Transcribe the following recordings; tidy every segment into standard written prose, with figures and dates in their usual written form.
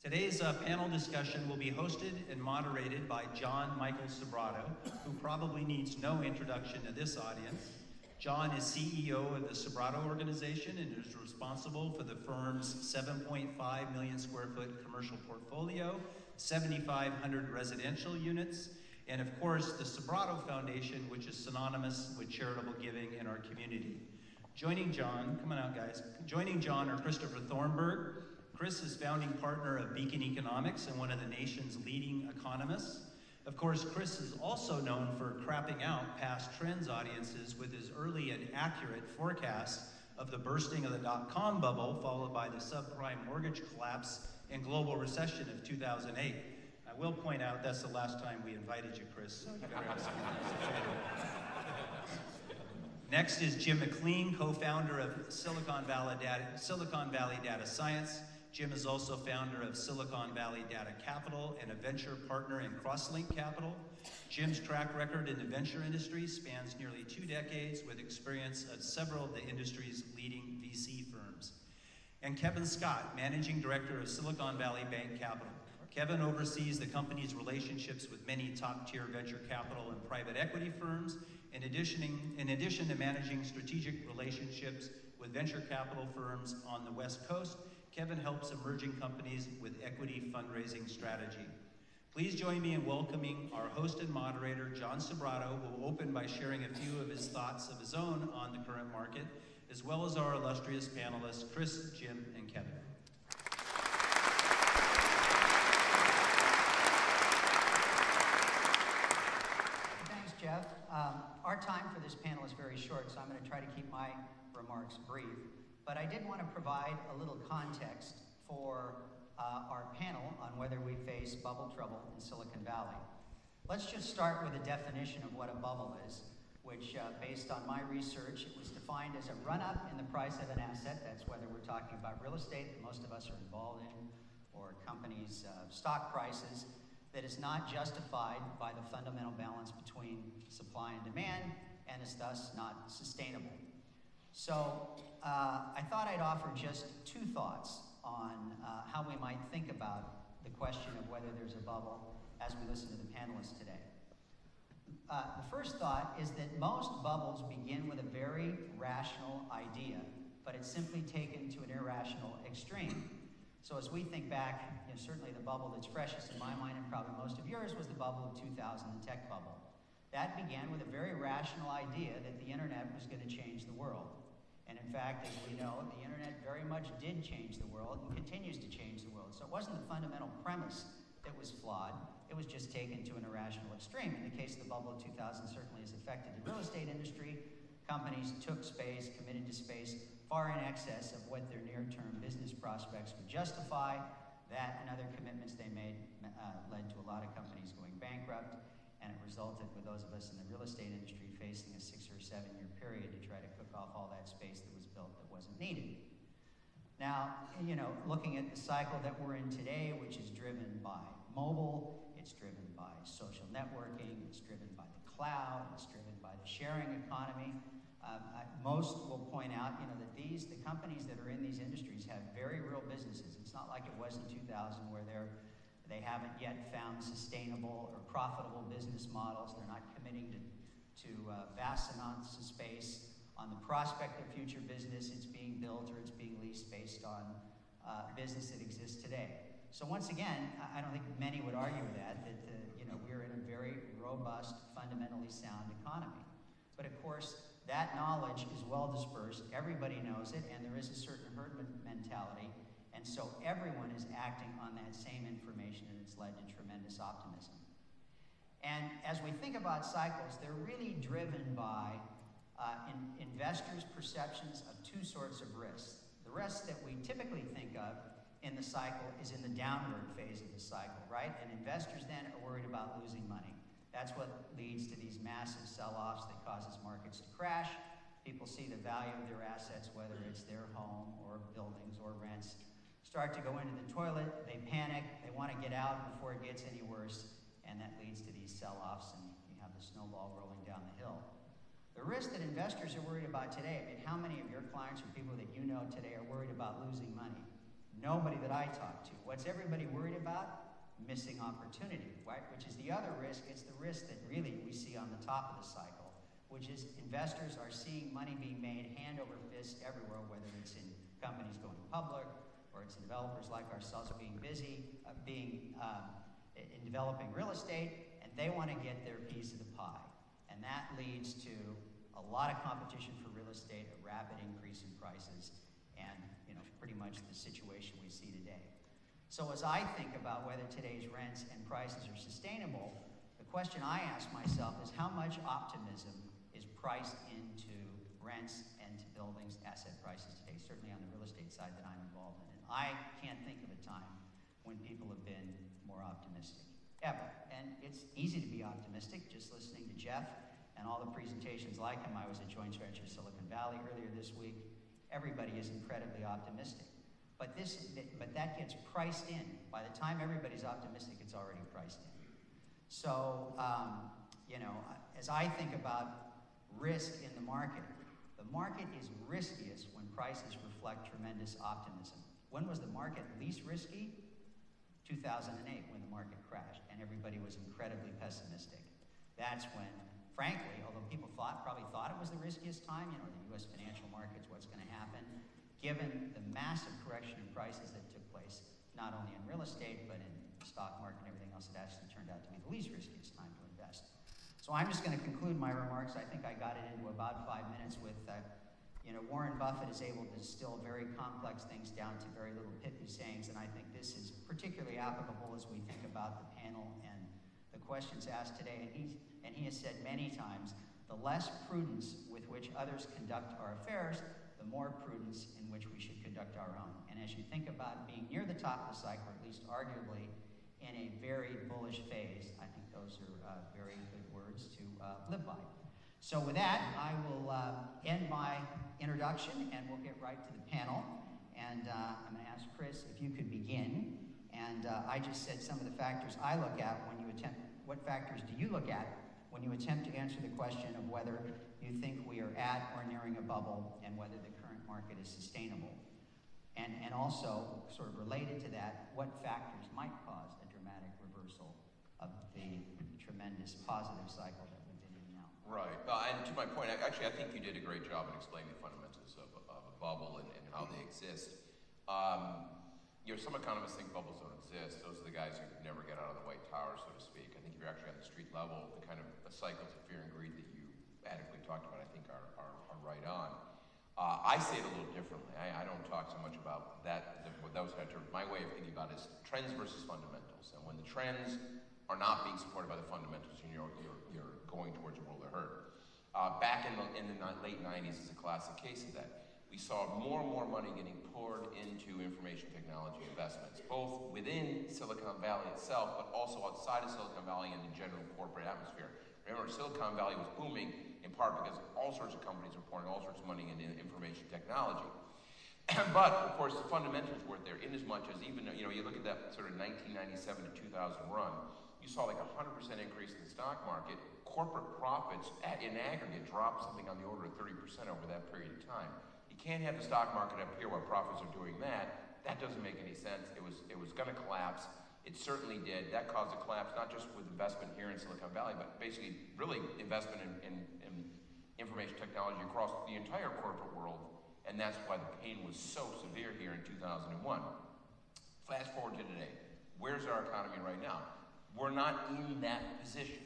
Today's panel discussion will be hosted and moderated by John Michael Sobrato, who probably needs no introduction to this audience. John is CEO of the Sobrato organization and is responsible for the firm's 7.5 million square foot commercial portfolio, 7,500 residential units, and of course the Sobrato Foundation, which is synonymous with charitable giving in our community. Joining John, come on out guys, joining John are Christopher Thornberg. Chris is founding partner of Beacon Economics and one of the nation's leading economists. Of course, Chris is also known for crapping out past trends audiences with his early and accurate forecasts of the bursting of the dot-com bubble, followed by the subprime mortgage collapse and global recession of 2008. I will point out that's the last time we invited you, Chris, so you better ask Next is Jim McLean, co-founder of Silicon Valley Data Science. Jim is also founder of Silicon Valley Data Capital and a venture partner in Crosslink Capital. Jim's track record in the venture industry spans nearly 2 decades with experience at several of the industry's leading VC firms. And Kevin Scott, managing director of Silicon Valley Bank Capital. Kevin oversees the company's relationships with many top-tier venture capital and private equity firms, in addition to managing strategic relationships with venture capital firms on the West Coast. Kevin helps emerging companies with equity fundraising strategy. Please join me in welcoming our host and moderator, John Sobrato, who will open by sharing a few of his thoughts of his own on the current market, as well as our illustrious panelists, Chris, Jim, and Kevin. Thanks, Jeff. Our time for this panel is very short, so I'm going to try to keep my remarks brief. But I did want to provide a little context for our panel on whether we face bubble trouble in Silicon Valley. Let's just start with a definition of what a bubble is, which based on my research, it was defined as a run-up in the price of an asset. That's whether we're talking about real estate that most of us are involved in, or companies' stock prices, that is not justified by the fundamental balance between supply and demand, and is thus not sustainable. So I thought I'd offer just 2 thoughts on how we might think about the question of whether there's a bubble as we listen to the panelists today. The first thought is that most bubbles begin with a very rational idea, but it's simply taken to an irrational extreme. So as we think back, certainly the bubble that's freshest in my mind, and probably most of yours, was the bubble of 2000, the tech bubble. That began with a very rational idea that the internet was going to change the world. And in fact, as we know, the internet very much did change the world and continues to change the world. So it wasn't the fundamental premise that was flawed, it was just taken to an irrational extreme. In the case of the bubble of 2000, certainly has affected the real estate industry. Companies took space, committed to space, far in excess of what their near-term business prospects would justify. That and other commitments they made led to a lot of companies going bankrupt, and it resulted with those of us in the real estate industry facing a 6 or 7 year period to try to cook off all that space that was built that wasn't needed. Now, looking at the cycle that we're in today, which is driven by mobile, it's driven by social networking, it's driven by the cloud, it's driven by the sharing economy. Most will point out, that the companies that are in these industries have very real businesses. It's not like it was in 2000 where they haven't yet found sustainable or profitable business models. They're not committing to vast amounts of space on the prospect of future business. It's being built or it's being leased based on business that exists today. So once again, I don't think many would argue with that we're in a very robust, fundamentally sound economy. But of course, that knowledge is well dispersed. Everybody knows it, and there is a certain herd mentality. And so everyone is acting on that same information, and it's led to tremendous optimism. And as we think about cycles, they're really driven by investors' perceptions of 2 sorts of risks. The risk that we typically think of in the cycle is in the downward phase of the cycle, right? And investors then are worried about losing money. That's what leads to these massive sell-offs that causes markets to crash. People see the value of their assets, whether it's their home or buildings or rents, start to go into the toilet, they panic, they want to get out before it gets any worse, and that leads to these sell-offs, and you have the snowball rolling down the hill. The risk that investors are worried about today, how many of your clients or people that you know today are worried about losing money? Nobody that I talk to. What's everybody worried about? Missing opportunity, right? Which is the other risk. It's the risk that really we see on the top of the cycle, which is investors are seeing money being made hand over fist everywhere, whether it's in companies going public or it's in developers like ourselves being busy, in developing real estate, and they want to get their piece of the pie. And that leads to a lot of competition for real estate, a rapid increase in prices, and pretty much the situation we see today. So as I think about whether today's rents and prices are sustainable, the question I ask myself is how much optimism is priced into rents and to buildings, asset prices today, certainly on the real estate side that I'm involved in. And I can't think of a time when people have been more optimistic, ever. And it's easy to be optimistic, just listening to Jeff and all the presentations like him. I was at Joint Venture Silicon Valley earlier this week. Everybody is incredibly optimistic. But that gets priced in. By the time everybody's optimistic, it's already priced in. So, as I think about risk in the market is riskiest when prices reflect tremendous optimism. When was the market least risky? 2008, when the market crashed, and everybody was incredibly pessimistic. That's when, frankly, although people probably thought it was the riskiest time, the U.S. financial markets, what's going to happen, given the massive correction in prices that took place, not only in real estate, but in the stock market and everything else, it actually turned out to be the least riskiest time to invest. So I'm just going to conclude my remarks. I think I got it into about 5 minutes with, Warren Buffett is able to distill very complex things down to very little pithy sayings, and I think this is particularly applicable as we think about the panel and the questions asked today. And he has said many times, the less prudence with which others conduct our affairs, the more prudence in which we should conduct our own. And as you think about being near the top of the cycle, at least arguably in a very bullish phase, I think those are very good words to live by. So with that, I will end my introduction, and we'll get right to the panel. And I'm going to ask Chris if you could begin. And I just said some of the factors I look at when you attempt. What factors do you look at when you attempt to answer the question of whether you think we are at or nearing a bubble and whether the current market is sustainable? And also, sort of related to that, what factors might cause a dramatic reversal of the tremendous positive cycle that we've been in now? Right. And to my point, actually, I think you did a great job in explaining the fundamentals of a bubble and how they exist. Some economists think bubbles don't exist. Those are the guys who never get out of the White Tower, so to speak. I think if you're actually on the street level, the kind of cycles of fear and greed that you adequately talked about, I think are right on. I say it a little differently. I don't talk so much about that, those kind of terms. My way of thinking about it is trends versus fundamentals. And when the trends are not being supported by the fundamentals, you're going towards a world of hurt. Back in the late 90s is a classic case of that. We saw more and more money getting poured into information technology investments, both within Silicon Valley itself, but also outside of Silicon Valley in the general corporate atmosphere. Remember, Silicon Valley was booming in part because all sorts of companies were pouring all sorts of money into information technology. But, of course, the fundamentals weren't there, in as much as even, you look at that sort of 1997 to 2000 run, you saw like a 100% increase in the stock market. Corporate profits in aggregate dropped something on the order of 30% over that period of time. You can't have the stock market up here while profits are doing that. That doesn't make any sense. It was going to collapse. It certainly did. That caused a collapse, not just with investment here in Silicon Valley, but basically really investment in information technology across the entire corporate world. And that's why the pain was so severe here in 2001. Fast forward to today. Where's our economy right now? We're not in that position.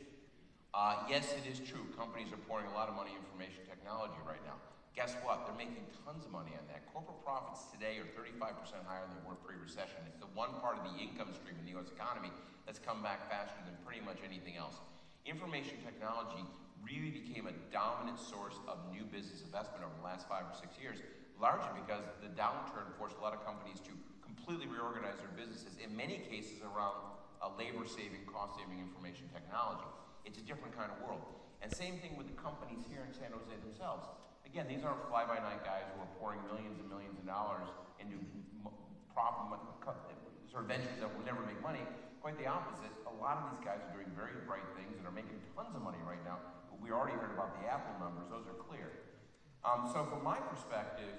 Yes, it is true. Companies are pouring a lot of money in information technology right now. Guess what? They're making tons of money on that. Corporate profits today are 35% higher than they were pre-recession. It's the one part of the income stream in the U.S. economy that's come back faster than pretty much anything else. Information technology really became a dominant source of new business investment over the last 5 or 6 years, largely because the downturn forced a lot of companies to completely reorganize their businesses, in many cases around labor-saving, cost-saving information technology. It's a different kind of world. And same thing with the companies here in San Jose themselves. Again, these aren't fly-by-night guys who are pouring millions and millions of dollars into sort of ventures that will never make money. Quite the opposite. A lot of these guys are doing very bright things and are making tons of money right now. We already heard about the Apple numbers. Those are clear. So from my perspective,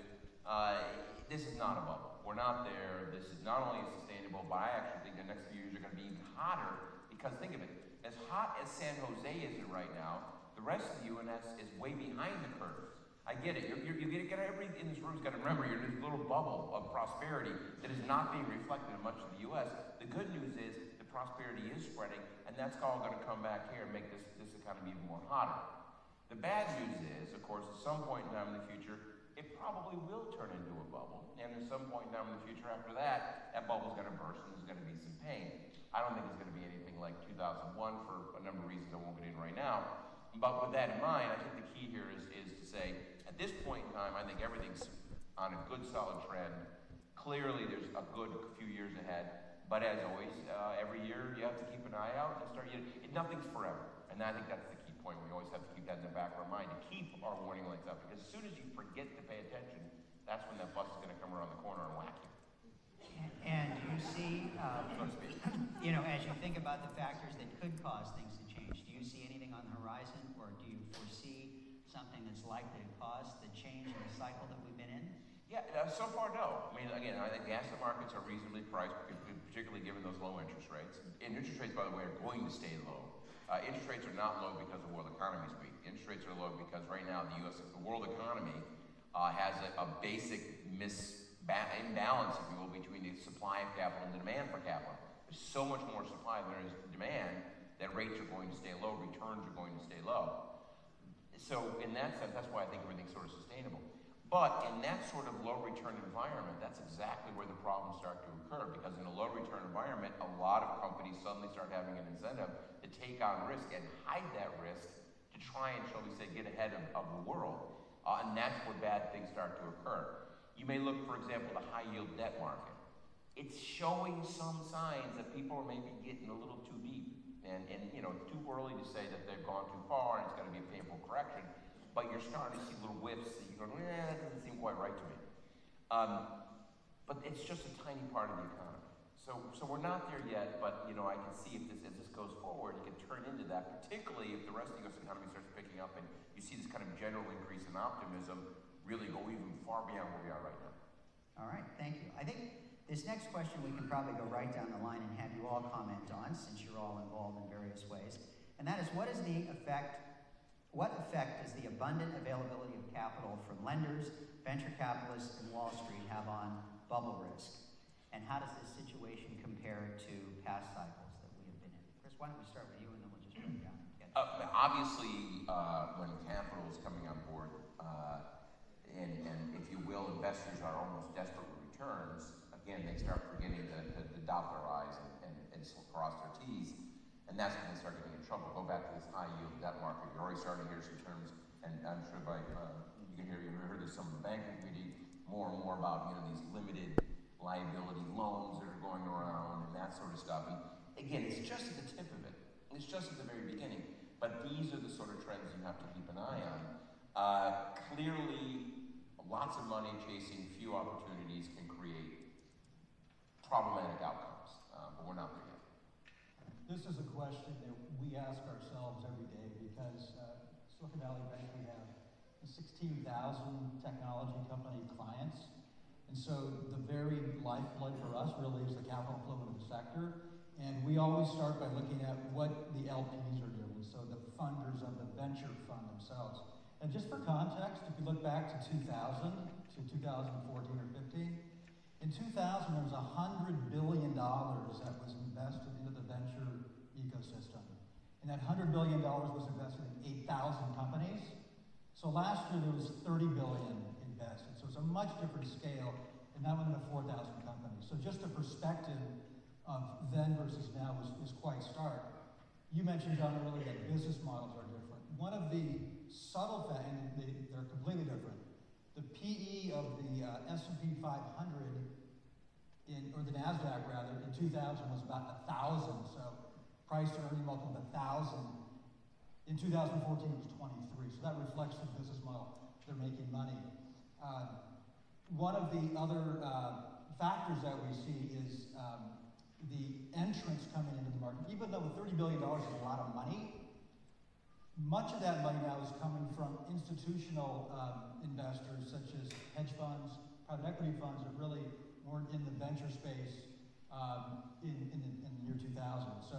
This is not a bubble. We're not there. This is not only sustainable, but I actually think the next few years are going to be even hotter because think of it, as hot as San Jose is right now, the rest of the UNS is way behind the curve. I get it. Everybody in this room has got to remember you're in this little bubble of prosperity that is not being reflected in much of the U.S. The good news is the prosperity is spreading, and that's all going to come back here and make this economy even more hotter. The bad news is, of course, at some point in time in the future, it probably will turn into a bubble. And at some point in time in the future after that, that bubble's going to burst and there's going to be some pain. I don't think it's going to be anything like 2001 for a number of reasons I won't get in right now. But with that in mind, I think the key here is to say, at this point in time, I think everything's on a good solid trend. Clearly, there's a good few years ahead. But as always, every year you have to keep an eye out and nothing's forever. And I think that's the key point. We always have to keep that in the back of our mind to keep our warning lights up. Because as soon as you forget to pay attention, that's when that bus is going to come around the corner and whack you. And you see, as you think about the factors that could cause things to change, do you see anything on the horizon, or do you foresee something that's likely to cause the change in the cycle that we've been in? Yeah, so far, no. I mean, again, I think the asset markets are reasonably priced, particularly given those low interest rates. And interest rates, by the way, are going to stay low. Interest rates are not low because the world economy is weak. Interest rates are low because right now the world economy has a basic imbalance, if you will, between the supply of capital and the demand for capital. There's so much more supply than there is demand that rates are going to stay low, returns are going to stay low. So in that sense, that's why I think everything's sort of sustainable. But in that sort of low return environment, that's exactly where the problems start to occur, because in a low return environment, a lot of companies suddenly start having an incentive to take on risk and hide that risk to try and, shall we say, get ahead of the world. And that's where bad things start to occur. You may look, for example, the high yield debt market. It's showing some signs that people are maybe getting a little too deep. And it's too early to say that they've gone too far and it's going to be a painful correction. But you're starting to see little whiffs that you go, that doesn't seem quite right to me. But it's just a tiny part of the economy. So we're not there yet, but I can see if as this goes forward, it can turn into that, particularly if the rest of the U.S. economy starts picking up and you see this kind of general increase in optimism really go even far beyond where we are right now. All right, thank you. I think this next question we can probably go right down the line and have you all comment on, since you're all involved in various ways. And that is, what effect does the abundant availability of capital from lenders, venture capitalists, and Wall Street have on bubble risk? And how does this situation compare to past cycles that we have been in? Chris, why don't we start with you, and then we'll just break down. Obviously, when capital is coming on board, and if you will, investors are almost desperate with returns, again, they start forgetting to dot their I's and cross their T's, and that's when they start getting in trouble. Go back to this high yield debt market. You're already starting to hear some terms, and I'm sure you've heard this some of the banking community more and more about these limited liability loans that are going around and that sort of stuff. And again, it's just at the tip of it. It's just at the very beginning. But these are the sort of trends you have to keep an eye on. Clearly, lots of money chasing few opportunities can create problematic outcomes, but we're not there yet. This is a question that we ask ourselves every day because Silicon Valley Bank, we have 16,000 technology company clients. And so the very lifeblood for us really is the capital flow into the sector. And we always start by looking at what the LPs are doing, so the funders of the venture fund themselves. And just for context, if you look back to 2000 to 2014 or 15, in 2000 there was $100 billion that was invested into the venture ecosystem. And that $100 billion was invested in 8,000 companies. So last year there was $30 billion invested. So it's a much different scale, and that went into 4,000 companies. So just the perspective of then versus now is quite stark. You mentioned, John, earlier that business models are different. One of the subtle things, and they're completely different. The PE of the S&P 500, or the NASDAQ rather, in 2000 was about 1,000. So price to earning multiple of 1,000. In 2014 it was 23. So that reflects the business model. They're making money. One of the other factors that we see is the entrance coming into the market. Even though $30 billion is a lot of money, much of that money now is coming from institutional investors such as hedge funds, private equity funds that really weren't in the venture space in the year 2000. So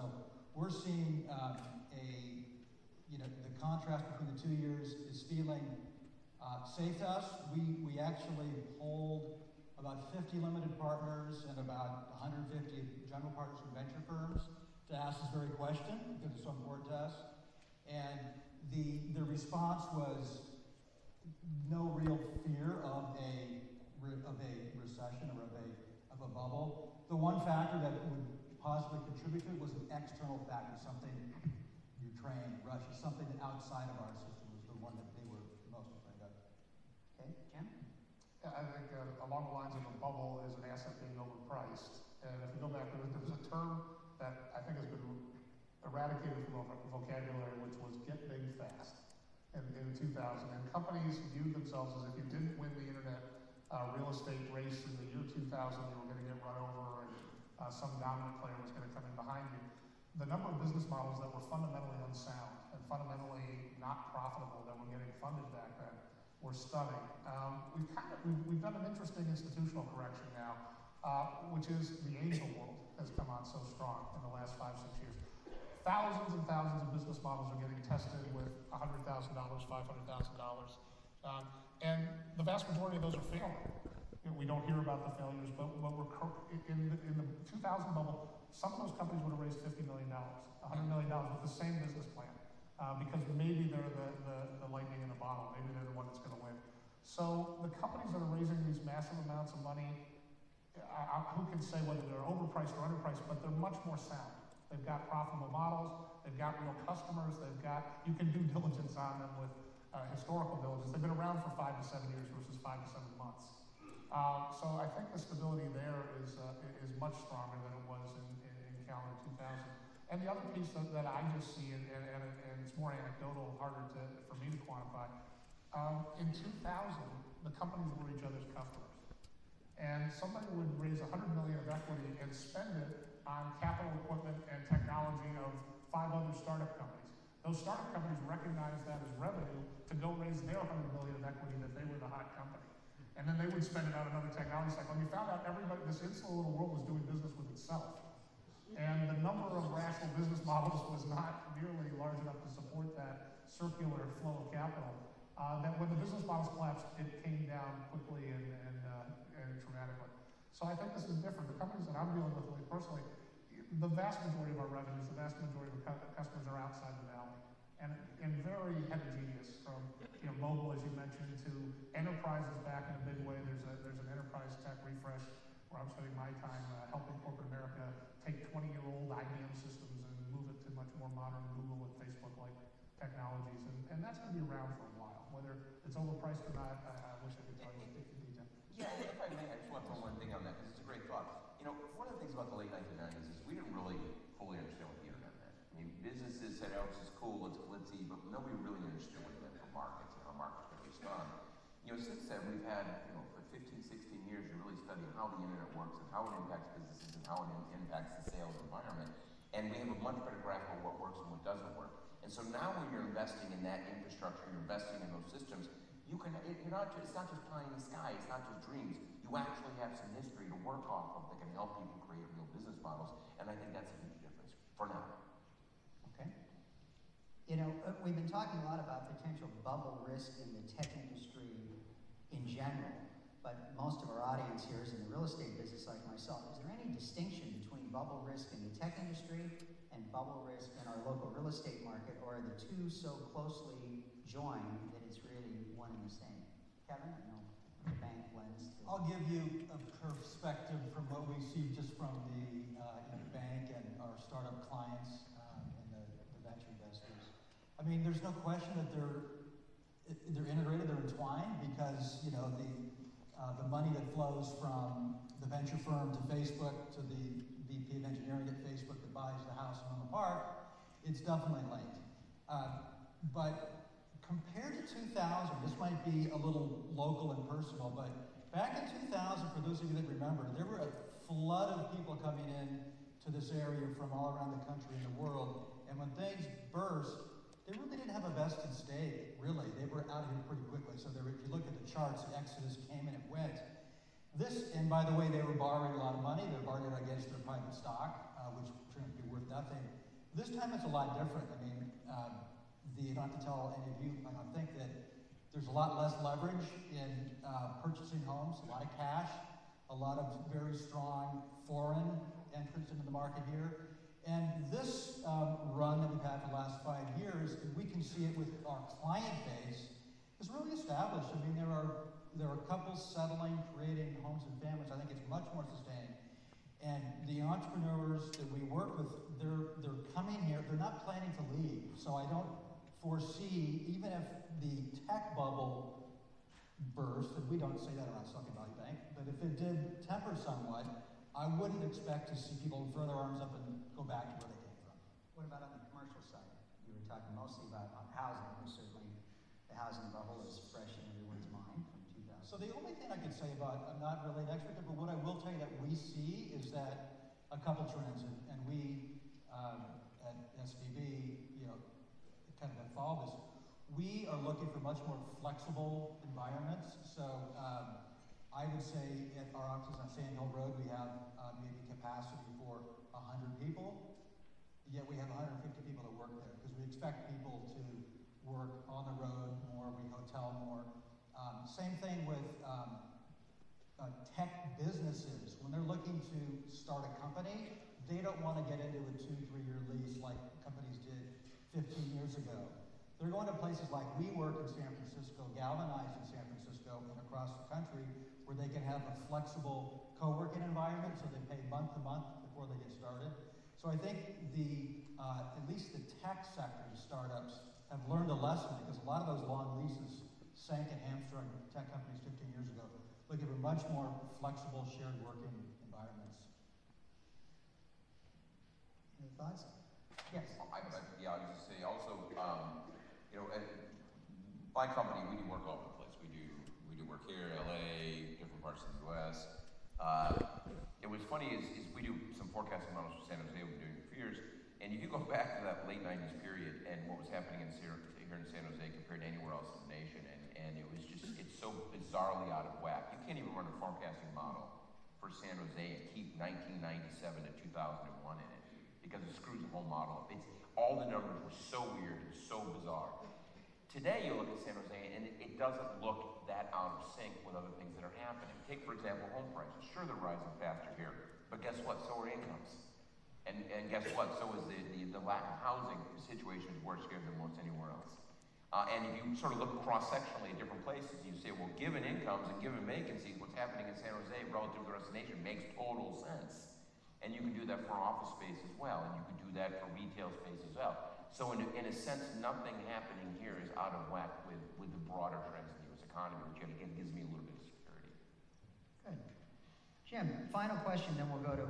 we're seeing the contrast between the 2 years is feeling safe to us. We actually hold about 50 limited partners and about 150 general partners from venture firms to ask this very question because it's so important to us. And the response was no real fear of a recession or of a bubble. The one factor that would possibly contribute to it was an external factor, something Ukraine, Russia, something outside of our system was the one that they were most afraid of. Okay, Jim? Yeah, I think along the lines of a bubble is an asset being overpriced. And if you go back, there was a term that I think has been eradicated from our vocabulary, which was get big fast in 2000. And companies viewed themselves as if you didn't win the internet real estate race in the year 2000, you were going to get run over and some dominant player was going to come in behind you. The number of business models that were fundamentally unsound and fundamentally not profitable that were getting funded back then were stunning. We've done an interesting institutional correction now, which is the angel world has come on so strong in the last 5-6 years. Thousands and thousands of business models are getting tested with $100,000, $500,000, and the vast majority of those are failing. We don't hear about the failures, but we're in the 2000 bubble. Some of those companies would have raised $50 million, $100 million with the same business plan, because maybe they're the lightning in a bottle. Maybe they're the one that's going to win. So the companies that are raising these massive amounts of money, who can say whether they're overpriced or underpriced, but they're much more sound. They've got profitable models. They've got real customers. You can do diligence on them with historical diligence. They've been around for 5 to 7 years versus 5 to 7 months. So I think the stability there is much stronger than it was in calendar 2000. And the other piece that I just see, and it's more anecdotal, harder for me to quantify, in 2000, the companies were each other's customers. And somebody would raise $100 million of equity and spend it on capital equipment and technology of 5 other startup companies. Those startup companies recognized that as revenue to go raise their $100 million of equity that they were the hot company. And then they would spend it on another technology cycle. And you found out this insular little world was doing business with itself. And the number of rational business models was not nearly large enough to support that circular flow of capital. That when the business models collapsed, it came down quickly and dramatically. So I think this is different. The companies that I'm dealing with personally, the vast majority of our revenues, the vast majority of customers are outside the valley, and very heterogeneous. From mobile, as you mentioned, to enterprises back in a big way. There's an enterprise tech refresh where I'm spending my time helping corporate America take 20-year-old IBM systems and move it to much more modern Google and Facebook-like technologies, and that's going to be around for a while. Whether it's overpriced or not, I wish I could tell you in detail. Yeah, if I may, I just want to throw one thing on that because it's a great thought. One of the things about the late 1990s is we didn't really fully understand what the internet meant. I mean, businesses said, "Oh, this is cool, it's glitzy," but nobody really understood what it meant for markets and how markets could respond. Since then we've had, for 15, 16 years, you're really studying how the internet works and how it impacts businesses and how it impacts the sales environment, and we have a much better grasp of what works and what doesn't work. And so now when you're investing in that infrastructure, you're investing in those systems, it's not just pie in the sky, it's not just dreams. You actually have some history to work off of that can help people create real business models, and I think that's a huge difference for now. Okay. We've been talking a lot about potential bubble risk in the tech industry in general, but most of our audience here is in the real estate business like myself. Is there any distinction between bubble risk in the tech industry and bubble risk in our local real estate market, or are the two so closely joined that it's really one and the same? Kevin, I know the bank lends to... I'll give you a perspective from what we see just from the bank and our startup clients and the venture investors. I mean, there's no question that they're integrated, they're entwined, because the money that flows from the venture firm to Facebook to the VP of engineering at Facebook that buys the house in Menlo Park, it's definitely linked. But compared to 2000, this might be a little local and personal, but back in 2000, for those of you that remember, there were a flood of people coming in to this area from all around the country and the world, and when things burst, they really didn't have a vested stake, really. They were out of here pretty quickly. So if you look at the charts, the exodus came and it went. This, and by the way, they were borrowing a lot of money. They're borrowing it against their private stock, which turned to be worth nothing. This time it's a lot different. I mean, you don't have to tell any of you, I don't think, that there's a lot less leverage in purchasing homes, a lot of cash, a lot of very strong foreign entrance into the market here. And this run that we've had for the last 5 years, and we can see it with our client base, is really established. I mean, there are couples settling, creating homes and families. I think it's much more sustained. And the entrepreneurs that we work with, they're coming here, they're not planning to leave. So I don't foresee, even if the tech bubble burst, and we don't say that around Silicon Valley Bank, but if it did temper somewhat, I wouldn't expect to see people throw their arms up and go back to where they came from. What about on the commercial side? You were talking mostly about housing, which certainly the housing bubble is fresh in everyone's mind from 2000. So the only thing I could say about, I'm not really an expert, but what I will tell you that we see is that a couple trends, and we at SVB, kind of follow this. We are looking for much more flexible environments. So I would say at our offices on Sand Hill Road, we have maybe capacity for 100 people, yet we have 150 people that work there because we expect people to work on the road more, we hotel more. Same thing with tech businesses. When they're looking to start a company, they don't want to get into a 2-3 year lease like companies did 15 years ago. They're going to places like we work in San Francisco, galvanized in San Francisco and across the country, where they can have a flexible co-working environment, so they pay month to month before they get started. So I think at least the tech sector, the startups, have learned a lesson because a lot of those long leases sank and hamstrung tech companies 15 years ago, looking for much more flexible shared working environments. Any thoughts? Yes. I was just to say also, at my company, we do work all over the place. We do work here, LA, different parts of the US. What's funny is we do some forecasting models for San Jose. We've been doing it for years. And if you go back to that late 90s period and what was happening here in San Jose compared to anywhere else in the nation, and it was just, it's so bizarrely out of whack. You can't even run a forecasting model for San Jose and keep 1997 to 2001 in it because it screws the whole model up. All the numbers were so weird and so bizarre. Today you look at San Jose and it doesn't look that out of sync with other things that are happening. Take, for example, home prices. Sure, they're rising faster here, but guess what? So are incomes. And guess what? So is the lack of housing situation is worse here than most anywhere else. And if you sort of look cross-sectionally at different places, you say, well, given incomes and given vacancies, what's happening in San Jose relative to the rest of the nation makes total sense. And you can do that for office space as well, and you can do that for retail space as well. So in a sense, nothing happening here is out of whack with the broader trends in the U.S. economy, which again gives me a little bit of security. Good. Jim, final question, then we'll go to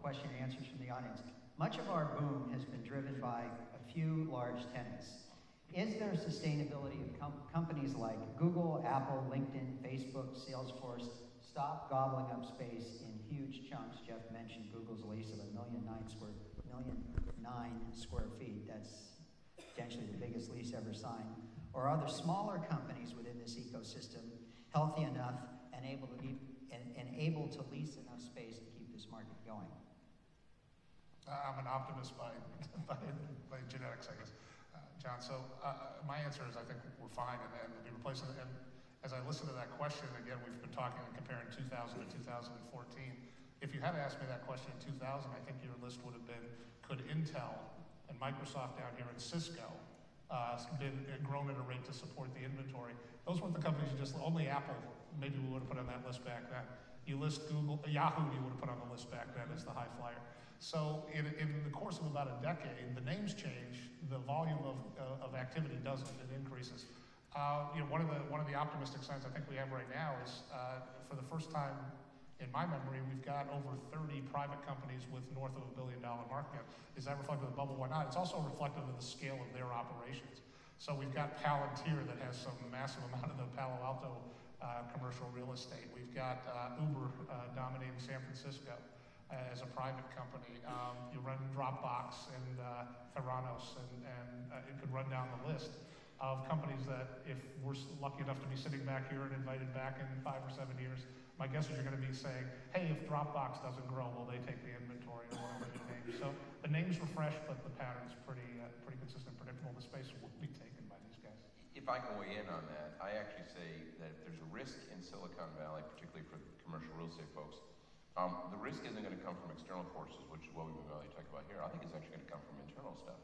question and answers from the audience. Much of our boom has been driven by a few large tenants. Is there sustainability of companies like Google, Apple, LinkedIn, Facebook, Salesforce stop gobbling up space in huge chunks? Jeff mentioned Google's lease of 1,009 square feet. That's potentially the biggest lease ever signed. Or are there smaller companies within this ecosystem healthy enough and able to lease enough space to keep this market going? I'm an optimist by genetics, I guess, John. So my answer is I think we're fine, and we'll be replacing it. And as I listen to that question, again, we've been talking and comparing 2000 to 2014. If you had asked me that question in 2000, I think your list would have been, could Intel and Microsoft down here and Cisco grown at a rate to support the inventory? Those weren't the companies you just, only Apple, maybe we would have put on that list back then. You list Google, Yahoo, you would have put on the list back then as the high flyer. So in the course of about a decade, the names change, the volume of activity doesn't, it increases. One of the optimistic signs I think we have right now is for the first time in my memory, we've got over 30 private companies with north of $1 billion market cap. Is that reflective of the bubble? Why not? It's also reflective of the scale of their operations. So we've got Palantir that has some massive amount of the Palo Alto commercial real estate. We've got Uber dominating San Francisco as a private company. You run Dropbox and Theranos, and it could run down the list of companies that, if we're lucky enough to be sitting back here and invited back in 5 or 7 years, My guess is you're going to be saying, hey, if Dropbox doesn't grow, will they take the inventory or whatever you name? So the names were fresh, but the pattern's pretty consistent, predictable. The space will be taken by these guys. If I can weigh in on that, I actually say that if there's a risk in Silicon Valley, particularly for commercial real estate folks, the risk isn't going to come from external forces, which is what we've been really talking about here. I think it's actually going to come from internal stuff.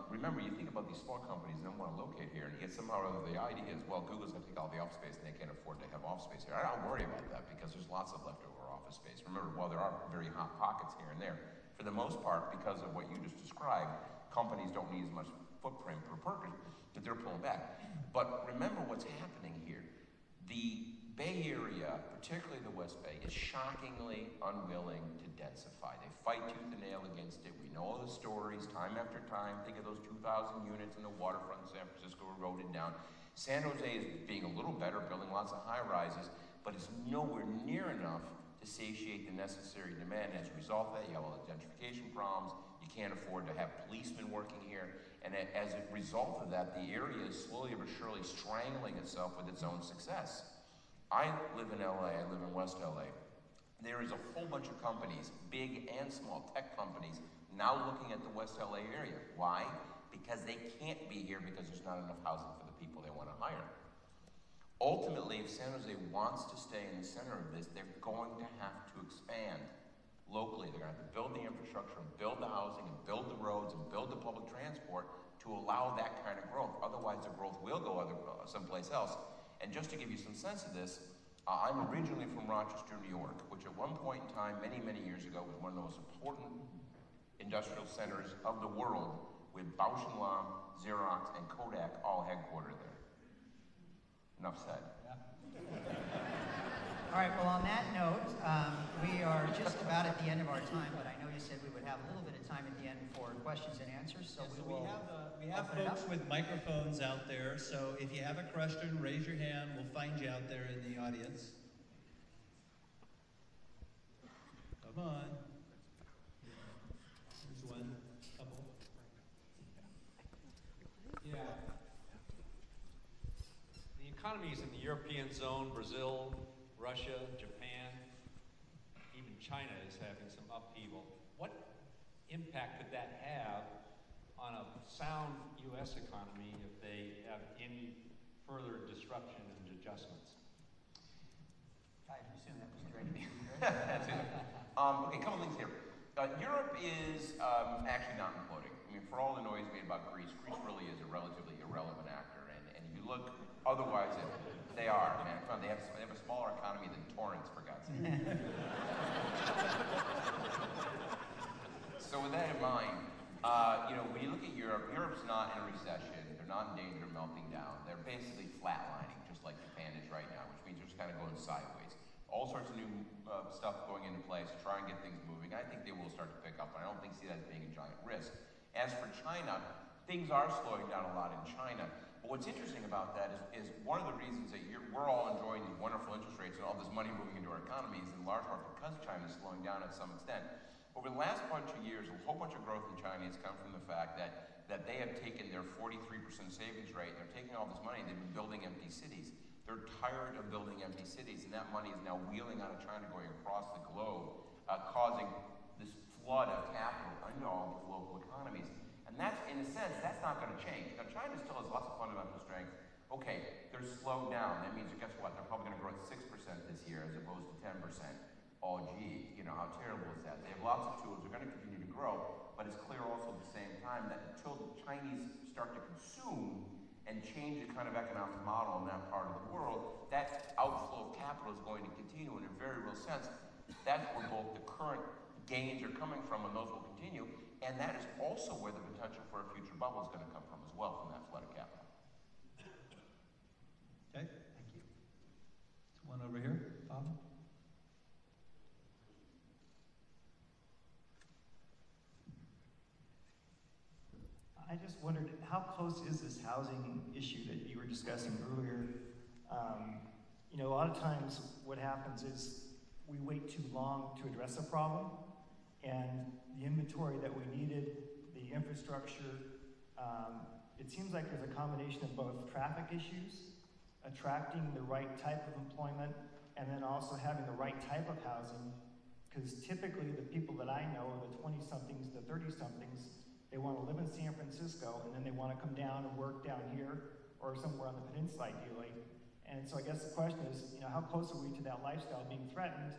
Remember, you think about these small companies that don't want to locate here, and yet somehow or other the idea is, well, Google's going to take all the office space and they can't afford to have office space here. I don't worry about that because there's lots of leftover office space. Remember, while there are very hot pockets here and there, for the most part, because of what you just described, companies don't need as much footprint per person that they're pulling back. But remember what's happening here. The Bay Area, particularly the West Bay, is shockingly unwilling to densify. They fight tooth and nail against it. We know all the stories time after time. Think of those 2,000 units in the waterfront in San Francisco eroded down. San Jose is being a little better, building lots of high rises, but it's nowhere near enough to satiate the necessary demand. As a result of that, you have all the gentrification problems. You can't afford to have policemen working here. And as a result of that, the area is slowly but surely strangling itself with its own success. I live in LA, I live in West LA. There is a whole bunch of companies, big and small tech companies, now looking at the West LA area. Why? Because they can't be here because there's not enough housing for the people they want to hire. Ultimately, if San Jose wants to stay in the center of this, they're going to have to expand locally. They're going to have to build the infrastructure and build the housing and build the roads and build the public transport to allow that kind of growth. Otherwise, the growth will go someplace else. And just to give you some sense of this, I'm originally from Rochester, New York, which at one point in time, many, many years ago, was one of the most important industrial centers of the world, with Bausch & Lomb, Xerox, and Kodak all headquartered there. Enough said. All right, well, on that note, we are just about at the end of our time, but I know you said we would have a little bit of time at the end for questions and answers, so we will. We have folks with microphones out there, so if you have a question, raise your hand. We'll find you out there in the audience. Come on. There's one, couple. Yeah. The economies in the European zone, Brazil, Russia, Japan, even China is having some upheaval. What impact could that have on a sound U.S. economy if they have any further disruption and adjustments? I assume that was directed. That's it. Okay, a couple things here. Europe is actually not imploding. I mean, for all the noise made about Greece, Greece really is a relatively irrelevant actor. And if you look otherwise, they are, man. Come on, they have a smaller economy than Torrance, for God's sake. So with that in mind, when you look at Europe, Europe's not in a recession. They're not in danger of melting down. They're basically flatlining, just like Japan is right now, which means they're just kind of going sideways. All sorts of new stuff going into place to try and get things moving. I think they will start to pick up, and I don't see that as being a giant risk. As for China, things are slowing down a lot in China. But what's interesting about that is one of the reasons that we're all enjoying these wonderful interest rates and all this money moving into our economy is in large part because China is slowing down at some extent. Over the last bunch of years, a whole bunch of growth in China has come from the fact that they have taken their 43% savings rate, and they're taking all this money, and they've been building empty cities. They're tired of building empty cities, and that money is now wheeling out of China, going across the globe, causing this flood of capital into all these local economies. And that's, in a sense, that's not going to change. Now, China still has lots of fundamental strength. Okay, they're slowed down. That means, guess what? They're probably going to grow at 6% this year as opposed to 10%. Oh, gee, how terrible is that? They have lots of tools. They're going to continue to grow, but it's clear also at the same time that until the Chinese start to consume and change the kind of economic model in that part of the world, that outflow of capital is going to continue in a very real sense. That's where both the current gains are coming from, and those will continue, and that is also where the potential for a future bubble is going to come from as well, from that flood of capital. Okay. Thank you. One over here, Bob. I just wondered, how close is this housing issue that you were discussing earlier? A lot of times what happens is we wait too long to address a problem, and the inventory that we needed, the infrastructure, it seems like there's a combination of both traffic issues, attracting the right type of employment, and then also having the right type of housing, because typically the people that I know, the 20-somethings, the 30-somethings, they want to live in San Francisco, and then they want to come down and work down here or somewhere on the peninsula, ideally. And so I guess the question is, how close are we to that lifestyle being threatened?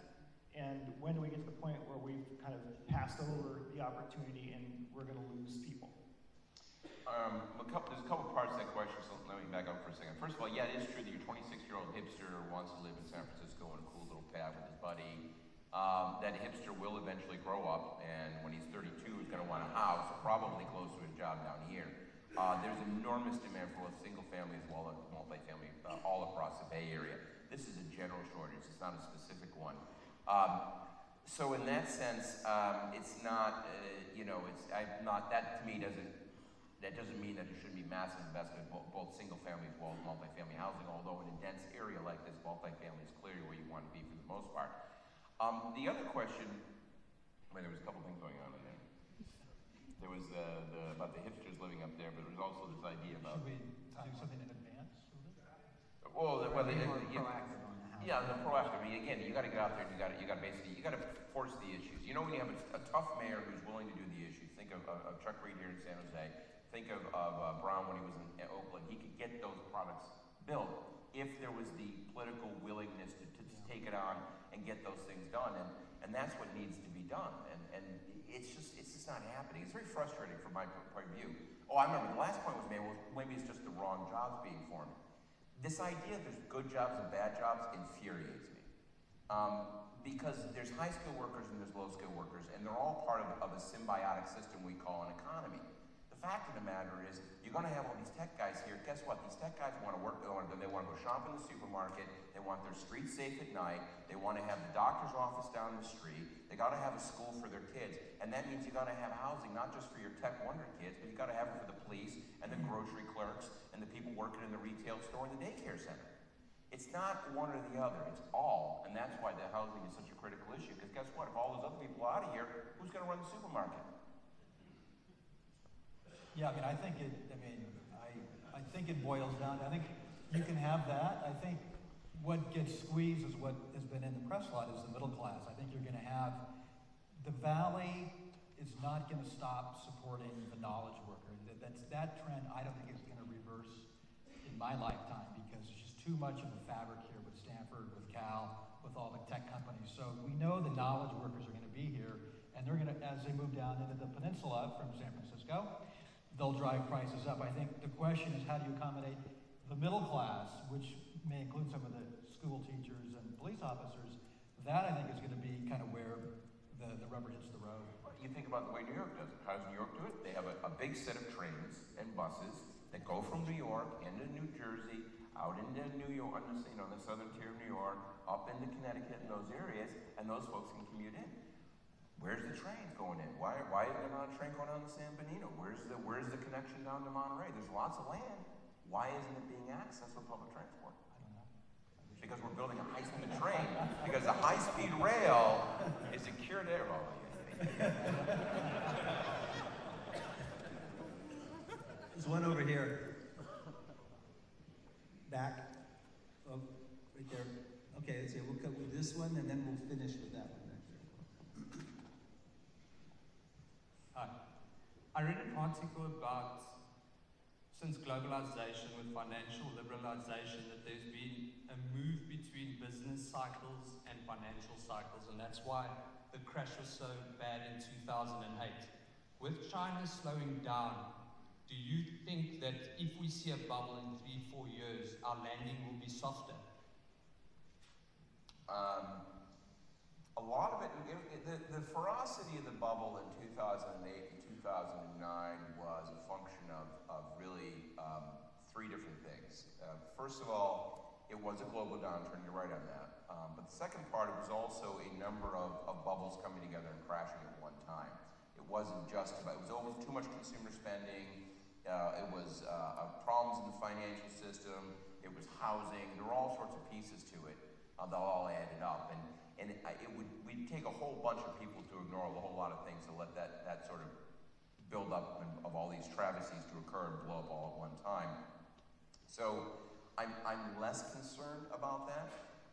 And when do we get to the point where we've kind of passed over the opportunity and we're going to lose people? There's a couple parts of that question, so let me back up for a second. First of all, yeah, it is true that your 26-year-old hipster wants to live in San Francisco in a cool little pad with his buddy. That hipster will eventually grow up, and when he's 32, he's going to want a house, probably close to his job down here. There's enormous demand for both single family as well as multifamily all across the Bay Area. This is a general shortage, it's not a specific one. So in that sense, it's not, that to me doesn't mean that there shouldn't be massive investment in both single family as well as multifamily housing, although in a dense area like this, multifamily is clearly where you want to be for the most part. The other question, there was a couple things going on in there. There was about the hipsters living up there, but there was also this idea about... Should we do something in advance? Well, Proactive on the house. yeah, the proactive. I mean, again, you got to get out there and you got to force the issues. When you have a tough mayor who's willing to do the issues, think of Chuck Reed here in San Jose, think of Brown when he was in Oakland, he could get those products built if there was the political willingness to take it on and get those things done, and that's what needs to be done, and it's just not happening. It's very frustrating from my point of view. Oh, I remember the last point was made, well, maybe it's just the wrong jobs being formed. This idea that there's good jobs and bad jobs infuriates me. Because there's high-skilled workers and there's low-skilled workers, and they're all part of a symbiotic system we call an economy. The fact of the matter is, you're going to have all these tech guys here. Guess what? These tech guys want to work. They want to go shop in the supermarket. They want their streets safe at night. They want to have the doctor's office down the street. They got to have a school for their kids, and that means you got to have housing not just for your tech wonder kids, but you got to have it for the police and the grocery clerks and the people working in the retail store and the daycare center. It's not one or the other. It's all, and that's why the housing is such a critical issue. Because guess what? If all those other people are out of here, who's going to run the supermarket? Yeah, I think it boils down. I think you can have that. I think what gets squeezed is what has been in the press a lot is the middle class. I think you're going to have the valley is not going to stop supporting the knowledge worker. That trend I don't think is going to reverse in my lifetime because there's just too much of a fabric here with Stanford, with Cal, with all the tech companies. So we know the knowledge workers are going to be here, and they're going to, as they move down into the peninsula from San Francisco, they'll drive prices up. I think the question is how do you accommodate the middle class, which may include some of the school teachers and police officers. That, I think, is going to be kind of where the rubber hits the road. You think about the way New York does it. How does New York do it? They have a big set of trains and buses that go from New York into New Jersey, out into New York, on the southern tier of New York, up into Connecticut and those areas, and those folks can commute in. Where's the trains going in? Why is there not a train going down to San Benito? Where's the connection down to Monterey? There's lots of land. Why isn't it being accessed with public transport? I don't know. Because we're building a high-speed train. Because a high-speed rail is a cure to everything. There's one over here. Back. Oh, right there. Okay, let's see. We'll cut with this one, and then we'll finish with that one. Hi. I read an article about, since globalization with financial liberalization, that there's been a move between business cycles and financial cycles, and that's why the crash was so bad in 2008. With China slowing down, do you think that if we see a bubble in 3-4 years, our landing will be softer? A lot of it, the ferocity of the bubble in 2008 and 2009 was a function of really three different things. First of all, it was a global downturn, you're right on that. But the second part, it was also a number of bubbles coming together and crashing at one time. It wasn't just about, it was always too much consumer spending, it was problems in the financial system, it was housing, there were all sorts of pieces to it that all added up. And we'd take a whole bunch of people to ignore a whole lot of things to let that sort of build up of all these travesties to occur and blow up all at one time. So I'm less concerned about that.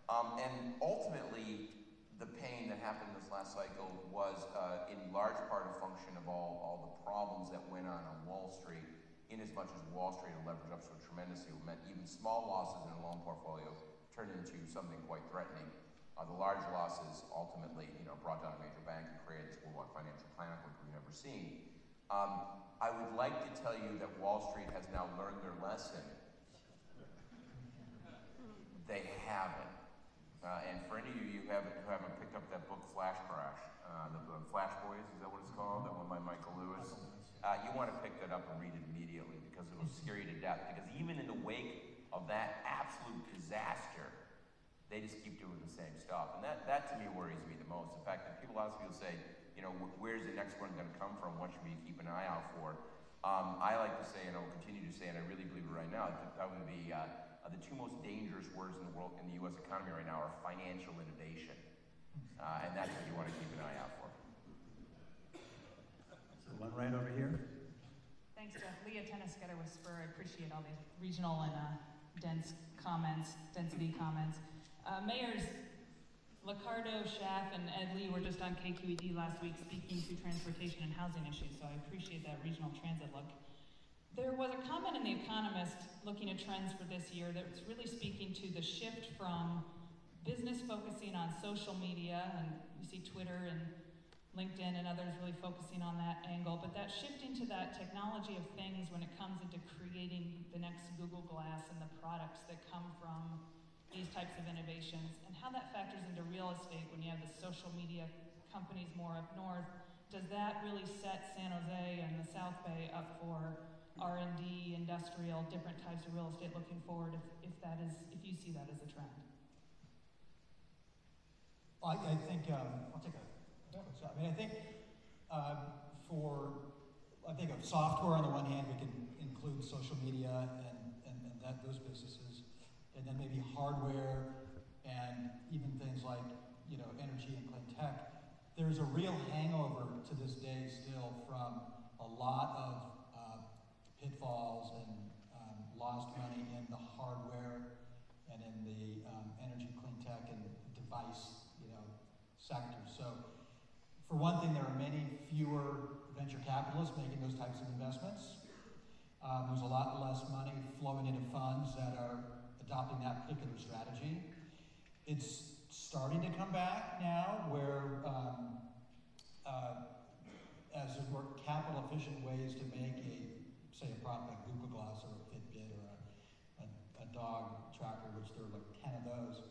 And ultimately, the pain that happened this last cycle was in large part a function of all the problems that went on Wall Street, in as much as Wall Street had leveraged up so tremendously. It meant even small losses in a loan portfolio turned into something quite threatening. The large losses ultimately, brought down a major bank and created this worldwide financial panic like we've never seen. I would like to tell you that Wall Street has now learned their lesson. They haven't. And for any of you who haven't picked up that book, Flash Crash, the Flash Boys, is that what it's called? That one by Michael Lewis. You want to pick that up and read it immediately because it will scare you to death. Because even in the wake of that absolute disaster, they just keep doing the same stuff. And that to me worries me the most. The fact that lots of people say, where's the next one going to come from? What should we keep an eye out for? I like to say, and I will continue to say, and I really believe it right now, that would be the two most dangerous words in the world, in the U.S. economy right now, are financial innovation. And that's what you want to keep an eye out for. So one right over here. Thanks, Jeff. Leah Tennisgetter with Spur. I appreciate all these regional and density comments. Mayors Licardo, Schaff, and Ed Lee were just on KQED last week speaking to transportation and housing issues, so I appreciate that regional transit look. There was a comment in The Economist looking at trends for this year that was really speaking to the shift from business focusing on social media, and you see Twitter and LinkedIn and others really focusing on that angle, but that shifting to that technology of things when it comes into creating the next Google Glass and the products that come from these types of innovations, and how that factors into real estate when you have the social media companies more up north. Does that really set San Jose and the South Bay up for R&D, industrial, different types of real estate looking forward, if you see that as a trend? I think, I'll take a shot. I think I think of software on the one hand, we can include social media and those businesses, and then maybe hardware and even things like energy and clean tech. There's a real hangover to this day still from a lot of pitfalls and lost money in the hardware and in the energy, clean tech, and device sectors. So, for one thing, there are many fewer venture capitalists making those types of investments. There's a lot less money flowing into funds that are adopting that particular strategy. It's starting to come back now where as there's more capital efficient ways to make say a product like Google Glass or a Fitbit or a dog tracker, which there are like 10 of those.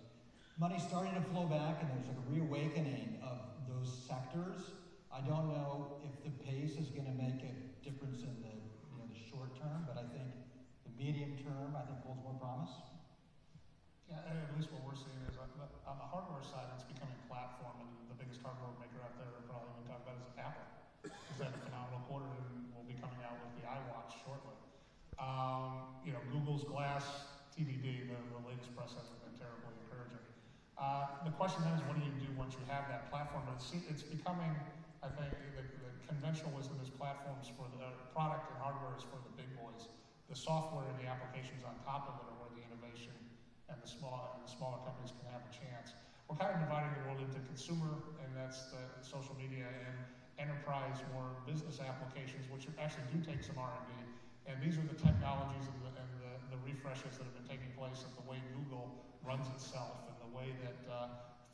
Money's starting to flow back, and there's like a reawakening of those sectors. I don't know if the pace is going to make a difference in the short term, but I think the medium term holds more promise. Yeah, at least what we're seeing is on the hardware side, it's becoming platform, and the biggest hardware maker out there probably we talk about is Apple. It's had a phenomenal quarter and will be coming out with the iWatch shortly. Google's Glass TDD, the latest press hasn't been terribly encouraging. The question then is, what do you do once you have that platform? But it's becoming, I think, the conventional wisdom is platforms for the product and hardware is for the big boys. The software and the applications on top of it are where the innovation and the smaller companies can have a chance. We're kind of dividing the world into consumer, and that's the social media, and enterprise, more business applications, which actually do take some R&D. And these are the technologies and the refreshes that have been taking place of the way Google runs itself, and the way that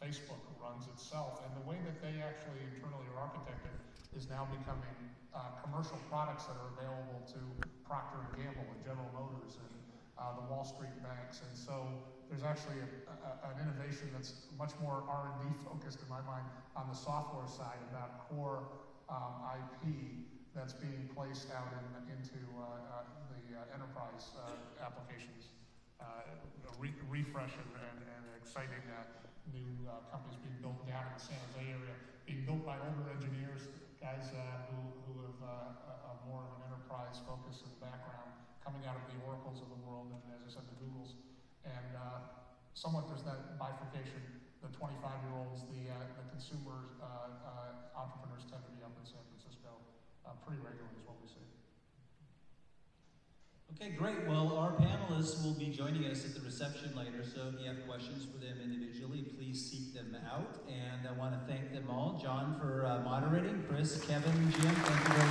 Facebook runs itself, and the way that they actually internally are architected is now becoming commercial products that are available to Procter & Gamble and General Motors and the Wall Street banks. And so there's actually an innovation that's much more R&D focused in my mind on the software side about core IP that's being placed out into the enterprise applications. Refresh and exciting new companies being built down in the San Jose area, being built by older engineers, guys who have more of an enterprise focus and background, coming out of the Oracles of the world, and as I said, the Googles. And somewhat there's that bifurcation. The 25-year-olds, the consumer entrepreneurs tend to be up in San Francisco pretty regularly is what we see. Okay, great. Well, our panelists will be joining us at the reception later, so if you have questions for them individually, please seek them out. And I want to thank them all. John for moderating, Chris, Kevin, Jim, thank you very much.